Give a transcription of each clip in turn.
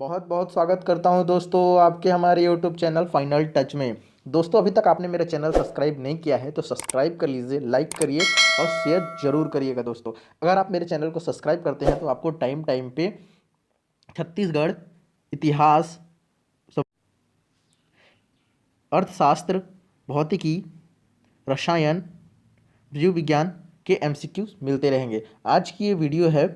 बहुत बहुत स्वागत करता हूं दोस्तों आपके हमारे यूट्यूब चैनल फाइनल टच में। दोस्तों अभी तक आपने मेरा चैनल सब्सक्राइब नहीं किया है तो सब्सक्राइब कर लीजिए, लाइक करिए और शेयर जरूर करिएगा। दोस्तों अगर आप मेरे चैनल को सब्सक्राइब करते हैं तो आपको टाइम टाइम पे छत्तीसगढ़ इतिहास, अर्थशास्त्र, भौतिकी, रसायन, जीव विज्ञान के एमसीक्यूज मिलते रहेंगे। आज की ये वीडियो है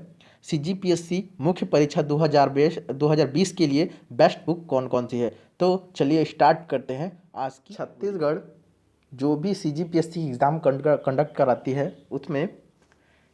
सीजीपीएससी मुख्य परीक्षा 2020 के लिए बेस्ट बुक कौन कौन सी है। तो चलिए स्टार्ट करते हैं आज की। छत्तीसगढ़ जो भी सीजीपीएससी एग्ज़ाम कंडक्ट कराती है उसमें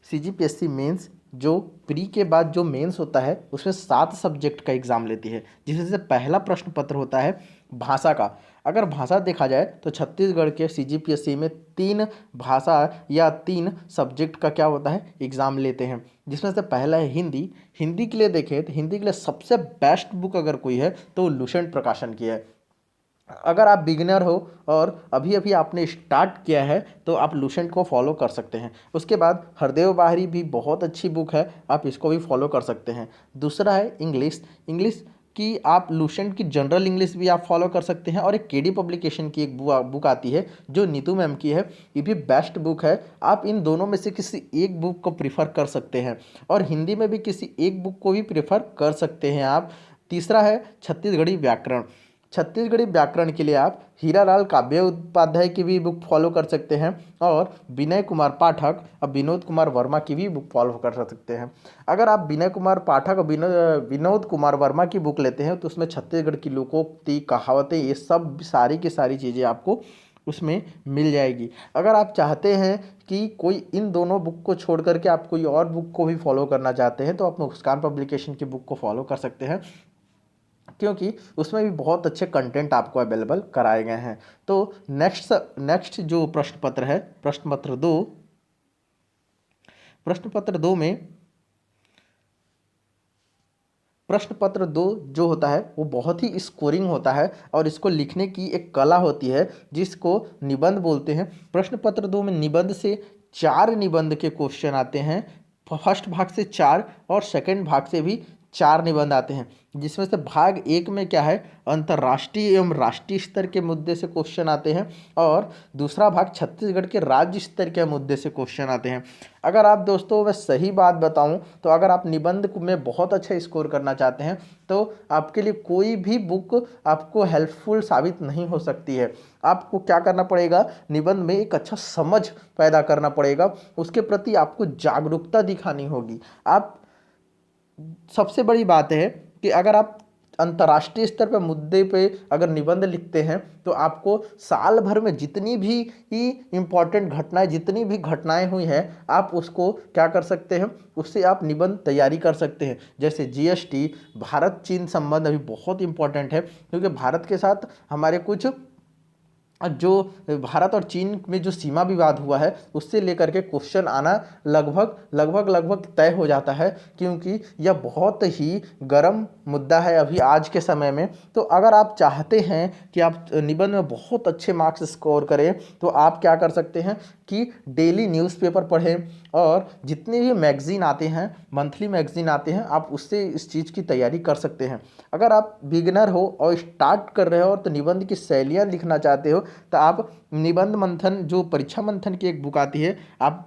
सीजीपीएससी मेंस जो प्री के बाद जो मेंस होता है उसमें 7 सब्जेक्ट का एग्ज़ाम लेती है, जिसमें से पहला प्रश्न पत्र होता है भाषा का। अगर भाषा देखा जाए तो छत्तीसगढ़ के सीजीपीएससी में 3 भाषा या 3 सब्जेक्ट का क्या होता है एग्ज़ाम लेते हैं, जिसमें से पहला है हिंदी। हिंदी के लिए देखें तो हिंदी के लिए सबसे बेस्ट बुक अगर कोई है तो लुसेंट प्रकाशन की है। अगर आप बिगिनर हो और अभी अभी आपने स्टार्ट किया है तो आप लुसेंट को फॉलो कर सकते हैं। उसके बाद हरदेव बाहरी भी बहुत अच्छी बुक है, आप इसको भी फॉलो कर सकते हैं। दूसरा है इंग्लिश। इंग्लिश की आप लुसेंट की जनरल इंग्लिश भी आप फॉलो कर सकते हैं, और एक केडी पब्लिकेशन की एक बुक आती है जो नीतू मैम की है, ये भी बेस्ट बुक है। आप इन दोनों में से किसी एक बुक को प्रीफर कर सकते हैं, और हिंदी में भी किसी एक बुक को भी प्रीफर कर सकते हैं आप। तीसरा है छत्तीसगढ़ी व्याकरण। छत्तीसगढ़ी व्याकरण के लिए आप हीरालाल काव्य उपाध्याय की भी बुक फॉलो कर सकते हैं, और विनय कुमार पाठक और विनोद कुमार वर्मा की भी बुक फॉलो कर सकते हैं। अगर आप विनय कुमार पाठक और विनोद कुमार वर्मा की बुक लेते हैं तो उसमें छत्तीसगढ़ की लोकोक्ति, कहावतें, ये सब सारी की सारी चीज़ें आपको उसमें मिल जाएगी। अगर आप चाहते हैं कि कोई इन दोनों बुक को छोड़ करके आप कोई और बुक को भी फॉलो करना चाहते हैं तो आप मुस्कान पब्लिकेशन की बुक को फॉलो कर सकते हैं, क्योंकि उसमें भी बहुत अच्छे कंटेंट आपको अवेलेबल कराए गए हैं। तो नेक्स्ट जो प्रश्न पत्र है, प्रश्न पत्र दो में प्रश्न पत्र 2 जो होता है वो बहुत ही स्कोरिंग होता है, और इसको लिखने की एक कला होती है जिसको निबंध बोलते हैं। प्रश्न पत्र 2 में निबंध से 4 निबंध के क्वेश्चन आते हैं। फर्स्ट भाग से 4 और सेकंड भाग से भी 4 निबंध आते हैं, जिसमें से भाग 1 में क्या है अंतर्राष्ट्रीय एवं राष्ट्रीय स्तर के मुद्दे से क्वेश्चन आते हैं, और दूसरा भाग छत्तीसगढ़ के राज्य स्तर के मुद्दे से क्वेश्चन आते हैं। अगर आप दोस्तों मैं सही बात बताऊं तो अगर आप निबंध में बहुत अच्छा स्कोर करना चाहते हैं तो आपके लिए कोई भी बुक आपको हेल्पफुल साबित नहीं हो सकती है। आपको क्या करना पड़ेगा, निबंध में एक अच्छा समझ पैदा करना पड़ेगा, उसके प्रति आपको जागरूकता दिखानी होगी। आप सबसे बड़ी बात है कि अगर आप अंतर्राष्ट्रीय स्तर पर मुद्दे पे अगर निबंध लिखते हैं तो आपको साल भर में जितनी भी इम्पोर्टेंट घटनाएं, जितनी भी घटनाएं हुई हैं, आप उसको क्या कर सकते हैं, उससे आप निबंध तैयारी कर सकते हैं। जैसे जीएसटी, भारत चीन संबंध अभी बहुत इंपॉर्टेंट है, क्योंकि भारत के साथ हमारे कुछ जो भारत और चीन में जो सीमा विवाद हुआ है उससे लेकर के क्वेश्चन आना लगभग तय हो जाता है, क्योंकि यह बहुत ही गर्म मुद्दा है अभी आज के समय में। तो अगर आप चाहते हैं कि आप निबंध में बहुत अच्छे मार्क्स स्कोर करें तो आप क्या कर सकते हैं कि डेली न्यूज़पेपर पढ़ें, और जितने भी मैगज़ीन आते हैं, मंथली मैगज़ीन आते हैं, आप उससे इस चीज़ की तैयारी कर सकते हैं। अगर आप बिगिनर हो और स्टार्ट कर रहे हो तो निबंध की शैलियाँ लिखना चाहते हो तो आप निबंध मंथन, जो परीक्षा मंथन की एक बुक आती है, आप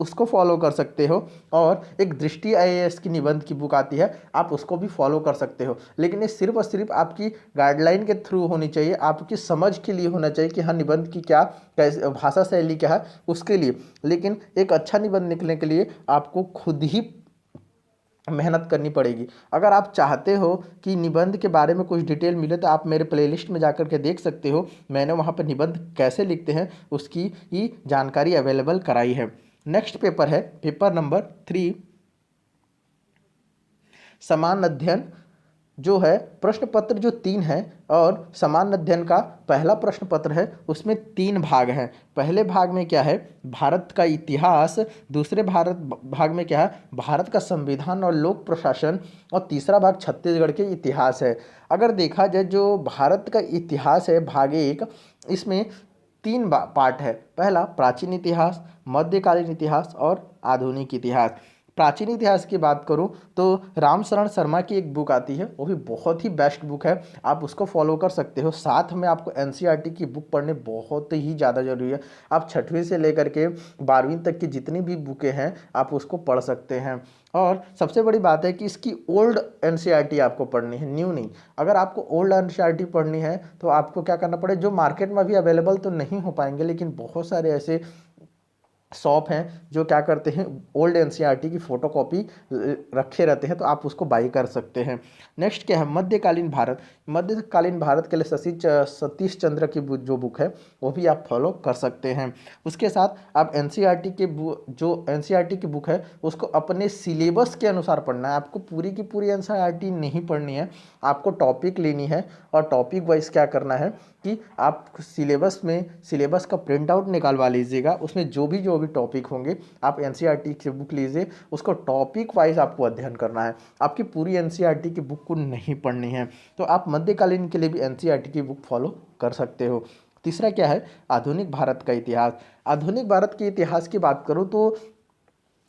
उसको फॉलो कर सकते हो, और एक दृष्टि आईएएस की निबंध की बुक आती है, आप उसको भी फॉलो कर सकते हो। लेकिन ये सिर्फ और सिर्फ आपकी गाइडलाइन के थ्रू होनी चाहिए, आपकी समझ के लिए होना चाहिए कि हाँ निबंध की क्या कैसे भाषा शैली क्या है उसके लिए। लेकिन एक अच्छा निबंध लिखने के लिए आपको खुद ही मेहनत करनी पड़ेगी। अगर आप चाहते हो कि निबंध के बारे में कुछ डिटेल मिले तो आप मेरे प्लेलिस्ट में जाकर के देख सकते हो, मैंने वहाँ पर निबंध कैसे लिखते हैं उसकी ही जानकारी अवेलेबल कराई है। नेक्स्ट पेपर है पेपर नंबर 3, समान अध्ययन जो है प्रश्न पत्र जो 3 है, और समान अध्ययन का पहला प्रश्न पत्र है उसमें 3 भाग हैं। पहले भाग में क्या है भारत का इतिहास, दूसरे भाग में क्या है भारत का संविधान और लोक प्रशासन, और तीसरा भाग छत्तीसगढ़ के इतिहास है। अगर देखा जाए जो भारत का इतिहास है भाग 1, इसमें 3 पार्ट है। पहला प्राचीन इतिहास, मध्यकालीन इतिहास और आधुनिक इतिहास। प्राचीन इतिहास की बात करूं तो राम शरण शर्मा की एक बुक आती है, वो भी बहुत ही बेस्ट बुक है, आप उसको फॉलो कर सकते हो। साथ में आपको एनसीईआरटी की बुक पढ़ने बहुत ही ज़्यादा जरूरी है। आप 6वीं से लेकर के 12वीं तक की जितनी भी बुकें हैं आप उसको पढ़ सकते हैं। और सबसे बड़ी बात है कि इसकी ओल्ड एनसीईआरटी आपको पढ़नी है, न्यू नहीं। अगर आपको ओल्ड एनसीईआरटी पढ़नी है तो आपको क्या करना पड़े, जो मार्केट में अभी अवेलेबल तो नहीं हो पाएंगे लेकिन बहुत सारे ऐसे शॉप हैं जो क्या करते हैं ओल्ड एनसीईआरटी की फ़ोटोकॉपी रखे रहते हैं, तो आप उसको बाई कर सकते हैं। नेक्स्ट क्या है, मध्यकालीन भारत। मध्यकालीन भारत के लिए सतीश चंद्र की जो बुक है वो भी आप फॉलो कर सकते हैं। उसके साथ आप एनसीईआरटी के जो एनसीईआरटी की बुक है उसको अपने सिलेबस के अनुसार पढ़ना है। आपको पूरी की पूरी एनसीईआरटी नहीं पढ़नी है, आपको टॉपिक लेनी है और टॉपिक वाइज क्या करना है कि आप सिलेबस का प्रिंट आउट निकालवा लीजिएगा, उसमें जो भी टॉपिक होंगे आप एनसीईआरटी की बुक लीजिए, उसको टॉपिक वाइज आपको अध्ययन करना है, आपकी पूरी एनसीईआरटी की बुक को नहीं पढ़नी है। तो आप मध्यकालीन के लिए भी एनसीईआरटी की बुक फॉलो कर सकते हो। तीसरा क्या है, आधुनिक भारत का इतिहास। आधुनिक भारत के इतिहास की बात करूँ तो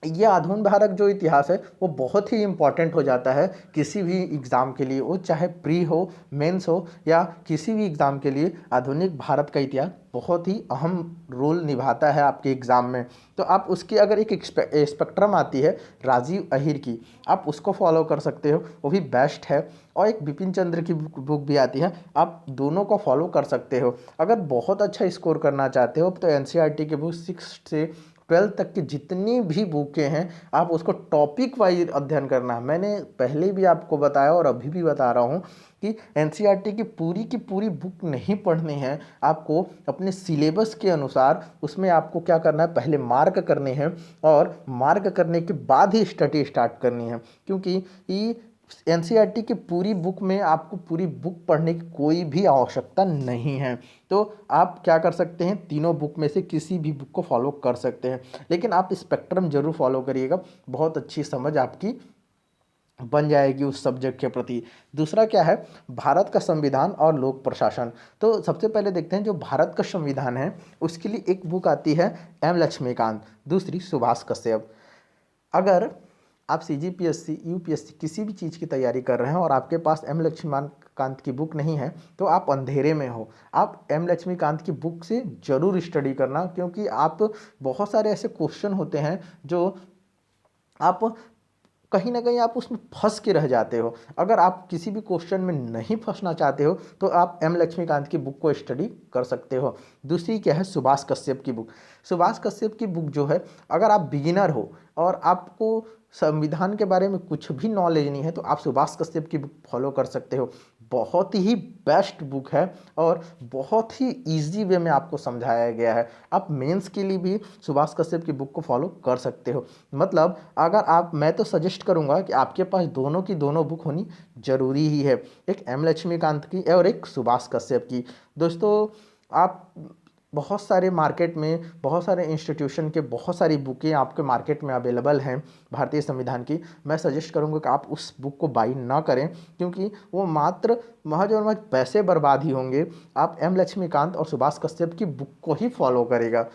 ये आधुनिक भारत जो इतिहास है वो बहुत ही इम्पॉर्टेंट हो जाता है किसी भी एग्ज़ाम के लिए, वो चाहे प्री हो, मेंस हो या किसी भी एग्ज़ाम के लिए आधुनिक भारत का इतिहास बहुत ही अहम रोल निभाता है आपके एग्ज़ाम में। तो आप उसकी अगर एक स्पेक्ट्रम आती है राजीव अहिर की, आप उसको फॉलो कर सकते हो, वो भी बेस्ट है। और एक बिपिन चंद्र की बुक भी आती है, आप दोनों को फॉलो कर सकते हो। अगर बहुत अच्छा स्कोर करना चाहते हो तो एनसीईआरटी की बुक 6 से 12 तक की जितनी भी बुकें हैं आप उसको टॉपिक वाइज अध्ययन करना है। मैंने पहले भी आपको बताया और अभी भी बता रहा हूँ कि एनसीईआरटी की पूरी बुक नहीं पढ़नी है, आपको अपने सिलेबस के अनुसार उसमें आपको क्या करना है, पहले मार्क करने हैं और मार्क करने के बाद ही स्टडी स्टार्ट करनी है। क्योंकि ये एनसीईआरटी की पूरी बुक में आपको पूरी बुक पढ़ने की कोई भी आवश्यकता नहीं है। तो आप क्या कर सकते हैं, तीनों बुक में से किसी भी बुक को फॉलो कर सकते हैं, लेकिन आप स्पेक्ट्रम जरूर फॉलो करिएगा, बहुत अच्छी समझ आपकी बन जाएगी उस सब्जेक्ट के प्रति। दूसरा क्या है, भारत का संविधान और लोक प्रशासन। तो सबसे पहले देखते हैं जो भारत का संविधान है उसके लिए एक बुक आती है एम लक्ष्मीकांत, दूसरी सुभाष कश्यप। अगर आप सीजीपीएससी, यूपीएससी किसी भी चीज़ की तैयारी कर रहे हैं और आपके पास एम लक्ष्मीकांत की बुक नहीं है तो आप अंधेरे में हो। आप एम लक्ष्मीकांत की बुक से ज़रूर स्टडी करना, क्योंकि आप बहुत सारे ऐसे क्वेश्चन होते हैं जो आप कहीं ना कहीं आप उसमें फंस के रह जाते हो। अगर आप किसी भी क्वेश्चन में नहीं फंसना चाहते हो तो आप एम लक्ष्मीकांत की बुक को स्टडी कर सकते हो। दूसरी क्या है, सुभाष कश्यप की बुक। सुभाष कश्यप की बुक जो है, अगर आप बिगिनर हो और आपको संविधान के बारे में कुछ भी नॉलेज नहीं है तो आप सुभाष कश्यप की बुक फॉलो कर सकते हो। बहुत ही बेस्ट बुक है और बहुत ही इजी वे में आपको समझाया गया है। आप मेंस के लिए भी सुभाष कश्यप की बुक को फॉलो कर सकते हो। मतलब अगर आप, मैं तो सजेस्ट करूंगा कि आपके पास दोनों की दोनों बुक होनी जरूरी ही है, एक एम लक्ष्मीकांत की और एक सुभाष कश्यप की। दोस्तों आप बहुत सारे मार्केट में, बहुत सारे इंस्टीट्यूशन के बहुत सारी बुकें आपके मार्केट में अवेलेबल हैं भारतीय संविधान की। मैं सजेस्ट करूंगा कि आप उस बुक को बाई ना करें, क्योंकि वो मात्र महज और महज पैसे बर्बाद ही होंगे। आप एम लक्ष्मीकांत और सुभाष कश्यप की बुक को ही फॉलो करेगा।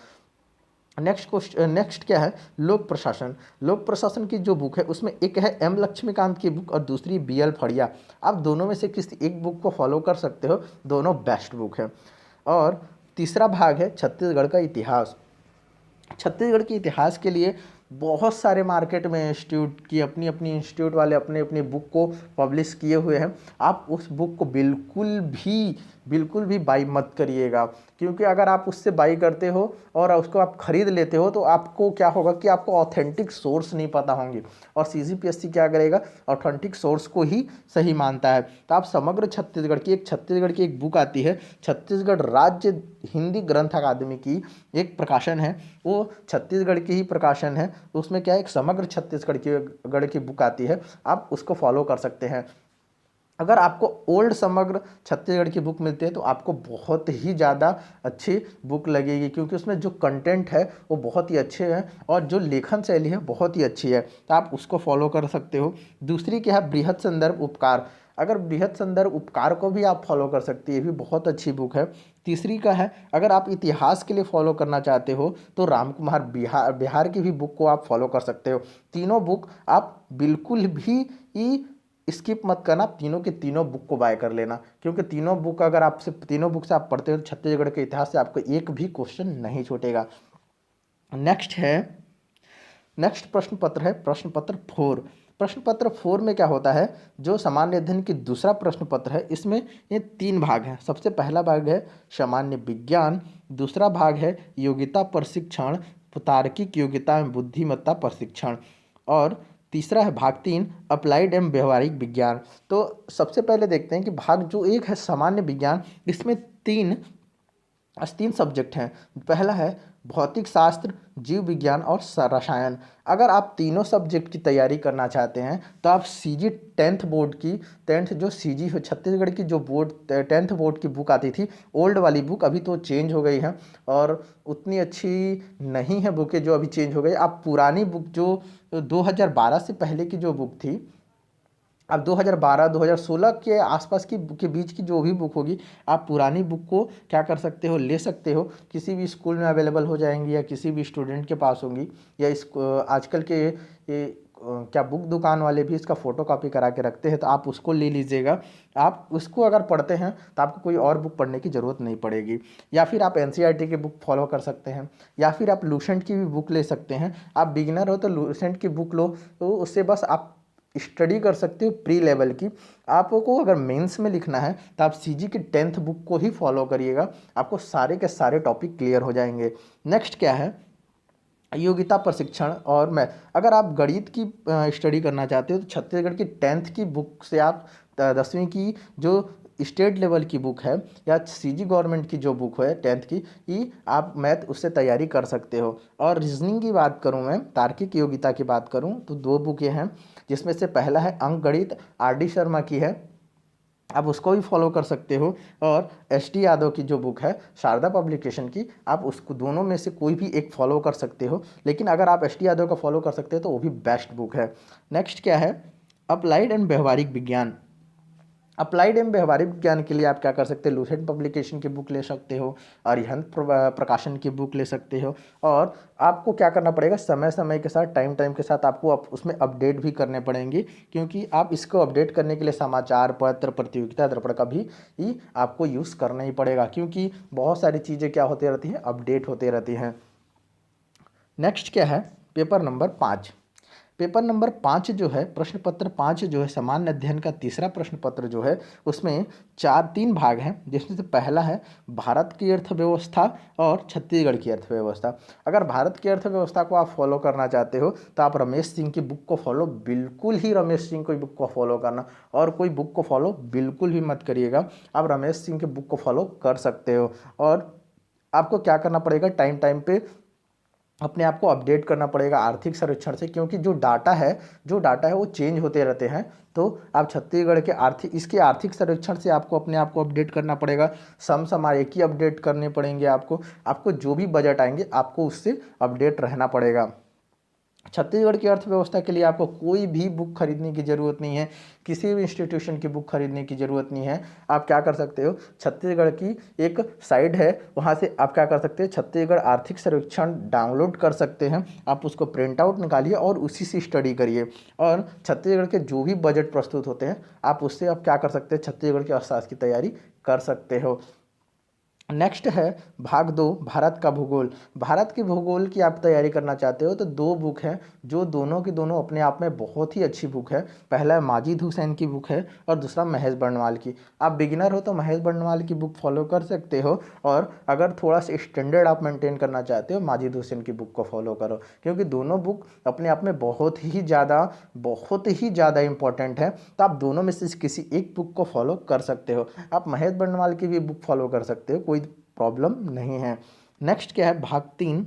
नेक्स्ट क्या है, लोक प्रशासन। लोक प्रशासन की जो बुक है उसमें एक है एम लक्ष्मीकांत की बुक और दूसरी BL फड़िया। आप दोनों में से किसी एक बुक को फॉलो कर सकते हो, दोनों बेस्ट बुक है। और तीसरा भाग है छत्तीसगढ़ का इतिहास। छत्तीसगढ़ के इतिहास के लिए बहुत सारे मार्केट में इंस्टीट्यूट की अपनी अपनी इंस्टीट्यूट वाले अपने अपने बुक को पब्लिश किए हुए हैं। आप उस बुक को बिल्कुल भी बाई मत करिएगा, क्योंकि अगर आप उससे बाई करते हो और उसको आप खरीद लेते हो तो आपको क्या होगा कि आपको ऑथेंटिक सोर्स नहीं पता होंगे, और सीजीपीएससी क्या करेगा, ऑथेंटिक सोर्स को ही सही मानता है। तो आप समग्र छत्तीसगढ़ की एक बुक आती है, छत्तीसगढ़ राज्य हिंदी ग्रंथ अकादमी की एक प्रकाशन है, वो छत्तीसगढ़ की ही प्रकाशन है। उसमें क्या है, एक समग्र छत्तीसगढ़ की बुक आती है, आप उसको फॉलो कर सकते हैं। अगर आपको ओल्ड समग्र छत्तीसगढ़ की बुक मिलती है तो आपको बहुत ही ज़्यादा अच्छी बुक लगेगी, क्योंकि उसमें जो कंटेंट है वो बहुत ही अच्छे हैं और जो लेखन शैली है बहुत ही अच्छी है, तो आप उसको फॉलो कर सकते हो। दूसरी क्या है, बृहद संदर्भ उपकार। अगर बृहद संदर्भ उपकार को भी आप फॉलो कर सकते हैं, ये भी बहुत अच्छी बुक है। तीसरी का है, अगर आप इतिहास के लिए फॉलो करना चाहते हो तो रामकुमार बिहार की भी बुक को आप फॉलो कर सकते हो। तीनों बुक आप बिल्कुल भी स्किप मत करना, तीनों के तीनों बुक को बाय कर लेना, क्योंकि तीनों बुक अगर आपसे तीनों बुक से आप पढ़ते हो तो छत्तीसगढ़ के इतिहास से आपको एक भी क्वेश्चन नहीं छूटेगा। नेक्स्ट प्रश्न पत्र है प्रश्न पत्र 4। प्रश्न पत्र 4 में क्या होता है, जो सामान्य अध्ययन की दूसरा प्रश्न पत्र है, इसमें ये 3 भाग हैं। सबसे पहला भाग है सामान्य विज्ञान, दूसरा भाग है योग्यता प्रशिक्षण, तार्किक योग्यता एवं बुद्धिमत्ता प्रशिक्षण, और तीसरा है भाग 3 अप्लाइड एवं व्यवहारिक विज्ञान। तो सबसे पहले देखते हैं कि भाग जो 1 है सामान्य विज्ञान, इसमें तीन सब्जेक्ट हैं। पहला है भौतिक शास्त्र, जीव विज्ञान और रसायन। अगर आप तीनों सब्जेक्ट की तैयारी करना चाहते हैं तो आप सीजी 10th बोर्ड की 10th जो सीजी हो छत्तीसगढ़ की जो बोर्ड 10th बोर्ड की बुक आती थी, ओल्ड वाली बुक, अभी तो चेंज हो गई है और उतनी अच्छी नहीं है बुकें जो अभी चेंज हो गई। आप पुरानी बुक जो 2012 से पहले की जो बुक थी, अब 2012-2016 के आसपास के बीच की जो भी बुक होगी, आप पुरानी बुक को क्या कर सकते हो, ले सकते हो। किसी भी स्कूल में अवेलेबल हो जाएंगी या किसी भी स्टूडेंट के पास होंगी, या इस आजकल के क्या बुक दुकान वाले भी इसका फ़ोटो कॉपी करा के रखते हैं, तो आप उसको ले लीजिएगा। आप उसको अगर पढ़ते हैं तो आपको कोई और बुक पढ़ने की ज़रूरत नहीं पड़ेगी। या फिर आप एनसीईआरटी की बुक फॉलो कर सकते हैं, या फिर आप लूसेंट की भी बुक ले सकते हैं। आप बिगिनर हो तो लूसेंट की बुक लो, तो उससे बस आप स्टडी कर सकते हो प्री लेवल की। आपको अगर मेंस में लिखना है तो आप सीजी की 10th बुक को ही फॉलो करिएगा, आपको सारे के सारे टॉपिक क्लियर हो जाएंगे। नेक्स्ट क्या है, योग्यता प्रशिक्षण और मैथ। अगर आप गणित की स्टडी करना चाहते हो तो छत्तीसगढ़ की 10th की बुक से आप 10वीं की जो स्टेट लेवल की बुक है या सीजी गवर्नमेंट की जो बुक है 10th की आप मैथ उससे तैयारी कर सकते हो। और रीजनिंग की बात करूं, मैं तार्किक योग्यता की बात करूं तो 2 बुकें हैं, जिसमें से पहला है अंक गणित, आर.डी. शर्मा की है, आप उसको भी फॉलो कर सकते हो। और एस.टी. यादव की जो बुक है शारदा पब्लिकेशन की, आप उसको दोनों में से कोई भी एक फॉलो कर सकते हो, लेकिन अगर आप एस.टी. यादव का फॉलो कर सकते हो तो वो भी बेस्ट बुक है। नेक्स्ट क्या है, अप्लाइड एंड व्यवहारिक विज्ञान। अप्लाइड एवं व्यवहारिक विज्ञान के लिए आप क्या कर सकते हैं, लूसेंट पब्लिकेशन की बुक ले सकते हो, अरिहंत प्रकाशन की बुक ले सकते हो। और आपको क्या करना पड़ेगा, समय समय के साथ टाइम के साथ आपको उसमें अपडेट भी करने पड़ेंगे, क्योंकि आप इसको अपडेट करने के लिए समाचार पत्र, प्रतियोगिता दर्पण का भी आपको यूज़ करना ही पड़ेगा, क्योंकि बहुत सारी चीज़ें क्या होती रहती हैं, अपडेट होती रहती हैं। नेक्स्ट क्या है, पेपर नंबर 5। पेपर नंबर 5 जो है, प्रश्न पत्र 5 जो है सामान्य अध्ययन का तीसरा प्रश्न पत्र जो है, उसमें 3 भाग हैं, जिसमें से पहला है भारत की अर्थव्यवस्था और छत्तीसगढ़ की अर्थव्यवस्था। अगर भारत की अर्थव्यवस्था को आप फॉलो करना चाहते हो तो आप रमेश सिंह की बुक को फॉलो, बिल्कुल ही रमेश सिंह की बुक को फॉलो करना, और कोई बुक को फॉलो बिल्कुल भी मत करिएगा। आप रमेश सिंह की बुक को फॉलो कर सकते हो। और आपको क्या करना पड़ेगा, टाइम पे अपने आप को अपडेट करना पड़ेगा आर्थिक सर्वेक्षण से, क्योंकि जो डाटा है वो चेंज होते रहते हैं। तो आप छत्तीसगढ़ के आर्थिक सर्वेक्षण से आपको अपने आप को अपडेट करना पड़ेगा। समसामयिक की अपडेट करने पड़ेंगे आपको जो भी बजट आएंगे आपको उससे अपडेट रहना पड़ेगा। छत्तीसगढ़ की अर्थव्यवस्था के लिए आपको कोई भी बुक खरीदने की ज़रूरत नहीं है, किसी भी इंस्टीट्यूशन की बुक खरीदने की ज़रूरत नहीं है। आप क्या कर सकते हो, छत्तीसगढ़ की एक साइट है, वहाँ से आप क्या कर सकते हैं, छत्तीसगढ़ आर्थिक सर्वेक्षण डाउनलोड कर सकते हैं। आप उसको प्रिंट आउट निकालिए और उसी से स्टडी करिए, और छत्तीसगढ़ के जो भी बजट प्रस्तुत होते हैं आप उससे आप क्या कर सकते हैं, छत्तीसगढ़ के अर्थशास्त्र की तैयारी कर सकते हो। नेक्स्ट है भाग 2 भारत का भूगोल। भारत के भूगोल की आप तैयारी करना चाहते हो तो 2 बुक हैं, जो दोनों की दोनों अपने आप में बहुत ही अच्छी बुक है। पहला माजिद हुसैन की बुक है और दूसरा महेश बर्णवाल की। आप बिगिनर हो तो महेश बर्णवाल की बुक फॉलो कर सकते हो, और अगर थोड़ा सा स्टैंडर्ड आप मेंटेन करना चाहते हो माजिद हुसैन की बुक को फॉलो करो, क्योंकि दोनों बुक अपने आप में बहुत ही ज़्यादा इंपॉर्टेंट है। तो आप दोनों में से किसी एक बुक को फॉलो कर सकते हो। आप महेश बर्णवाल की भी बुक फॉलो कर सकते हो, कोई प्रॉब्लम नहीं है। नेक्स्ट क्या है, भाग 3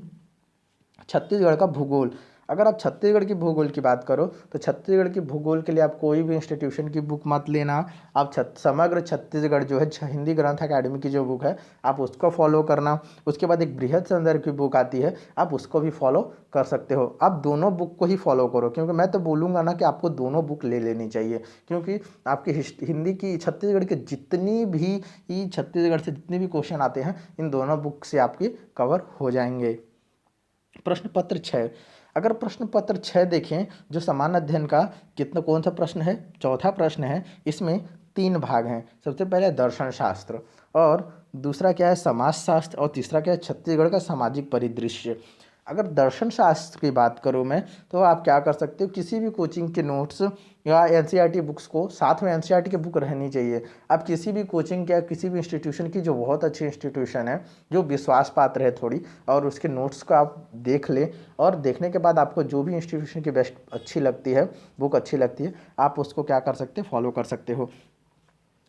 छत्तीसगढ़ का भूगोल। अगर आप छत्तीसगढ़ की भूगोल की बात करो तो छत्तीसगढ़ की भूगोल के लिए आप कोई भी इंस्टीट्यूशन की बुक मत लेना। आप समग्र छत्तीसगढ़ जो है हिंदी ग्रंथ अकादमी की जो बुक है आप उसको फॉलो करना। उसके बाद एक बृहद संदर्भ की बुक आती है, आप उसको भी फॉलो कर सकते हो। आप दोनों बुक को ही फॉलो करो, क्योंकि मैं तो बोलूँगा ना कि आपको दोनों बुक ले लेनी चाहिए, क्योंकि आपकी हिंदी की छत्तीसगढ़ के छत्तीसगढ़ से जितने भी क्वेश्चन आते हैं इन दोनों बुक से आपके कवर हो जाएंगे। प्रश्न पत्र 6, अगर प्रश्न पत्र 6 देखें जो सामान्य अध्ययन का कौन सा प्रश्न है, चौथा प्रश्न है। इसमें 3 भाग हैं। सबसे पहले दर्शन शास्त्र, और दूसरा क्या है समाजशास्त्र, और तीसरा क्या है छत्तीसगढ़ का सामाजिक परिदृश्य। अगर दर्शन शास्त्र की बात करूँ मैं, तो आप क्या कर सकते हो, किसी भी कोचिंग के नोट्स या एनसीईआरटी बुक्स को, साथ में एनसीईआरटी की बुक रहनी चाहिए। आप किसी भी कोचिंग के या किसी भी इंस्टीट्यूशन की जो बहुत अच्छी इंस्टीट्यूशन है, जो विश्वास पात्र है थोड़ी, और उसके नोट्स को आप देख ले, और देखने के बाद आपको जो भी इंस्टीट्यूशन की बेस्ट अच्छी लगती है, बुक अच्छी लगती है, आप उसको क्या कर सकते हैं, फॉलो कर सकते हो।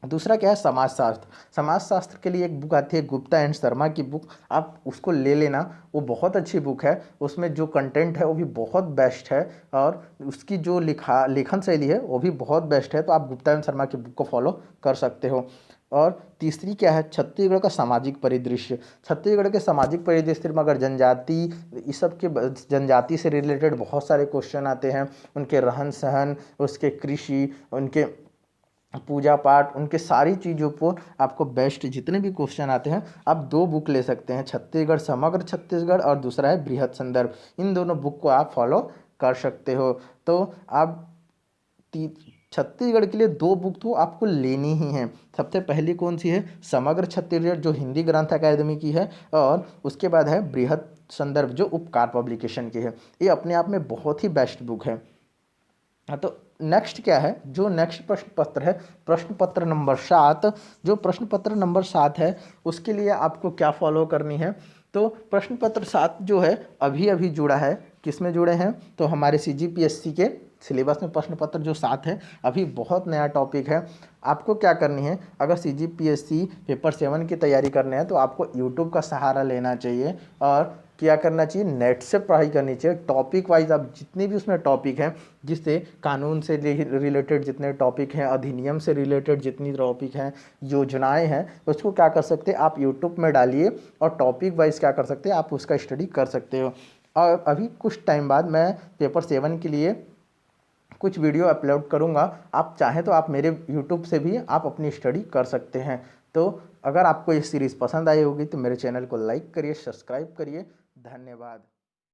दूसरा क्या है समाजशास्त्र। समाजशास्त्र के लिए एक बुक आती है गुप्ता एंड शर्मा की बुक, आप उसको ले लेना, वो बहुत अच्छी बुक है। उसमें जो कंटेंट है वो भी बहुत बेस्ट है, और उसकी जो लेखन शैली है वो भी बहुत बेस्ट है। तो आप गुप्ता एंड शर्मा की बुक को फॉलो कर सकते हो। और तीसरी क्या है छत्तीसगढ़ का सामाजिक परिदृश्य। छत्तीसगढ़ के सामाजिक परिदृश्य में अगर जनजाति, इस सब के जनजाति से रिलेटेड बहुत सारे क्वेश्चन आते हैं, उनके रहन सहन, उसके कृषि, उनके पूजा पाठ, उनके सारी चीज़ों पर आपको बेस्ट जितने भी क्वेश्चन आते हैं आप 2 बुक ले सकते हैं, छत्तीसगढ़ समग्र छत्तीसगढ़ और दूसरा है बृहद संदर्भ। इन दोनों बुक को आप फॉलो कर सकते हो। तो आप छत्तीसगढ़ के लिए 2 बुक तो आपको लेनी ही है। सबसे पहली कौन सी है, समग्र छत्तीसगढ़ जो हिंदी ग्रंथ अकादमी की है, और उसके बाद है बृहद संदर्भ जो उपकार पब्लिकेशन की है। ये अपने आप में बहुत ही बेस्ट बुक है। हाँ, तो नेक्स्ट क्या है, जो नेक्स्ट प्रश्न पत्र है प्रश्न पत्र नंबर 7। जो प्रश्न पत्र नंबर 7 है उसके लिए आपको क्या फॉलो करनी है, तो प्रश्न पत्र 7 जो है अभी अभी जुड़ा है। किस में जुड़े हैं, तो हमारे सीजीपीएससी के सिलेबस में प्रश्न पत्र जो 7 है अभी बहुत नया टॉपिक है। आपको क्या करनी है, अगर सीजीपीएससी पेपर 7 की तैयारी करनी है तो आपको यूट्यूब का सहारा लेना चाहिए, और क्या करना चाहिए, नेट से पढ़ाई करनी चाहिए। टॉपिक वाइज आप जितने भी उसमें टॉपिक हैं, जिससे कानून से रिलेटेड जितने टॉपिक हैं, अधिनियम से रिलेटेड जितनी टॉपिक हैं, योजनाएं हैं, उसको क्या कर सकते हैं आप यूट्यूब में डालिए, और टॉपिक वाइज क्या कर सकते हैं आप उसका स्टडी कर सकते हो। और अभी कुछ टाइम बाद मैं पेपर 7 के लिए कुछ वीडियो अपलोड करूंगा, आप चाहें तो आप मेरे यूट्यूब से भी आप अपनी स्टडी कर सकते हैं। तो अगर आपको ये सीरीज़ पसंद आई होगी तो मेरे चैनल को लाइक करिए, सब्सक्राइब करिए। धन्यवाद।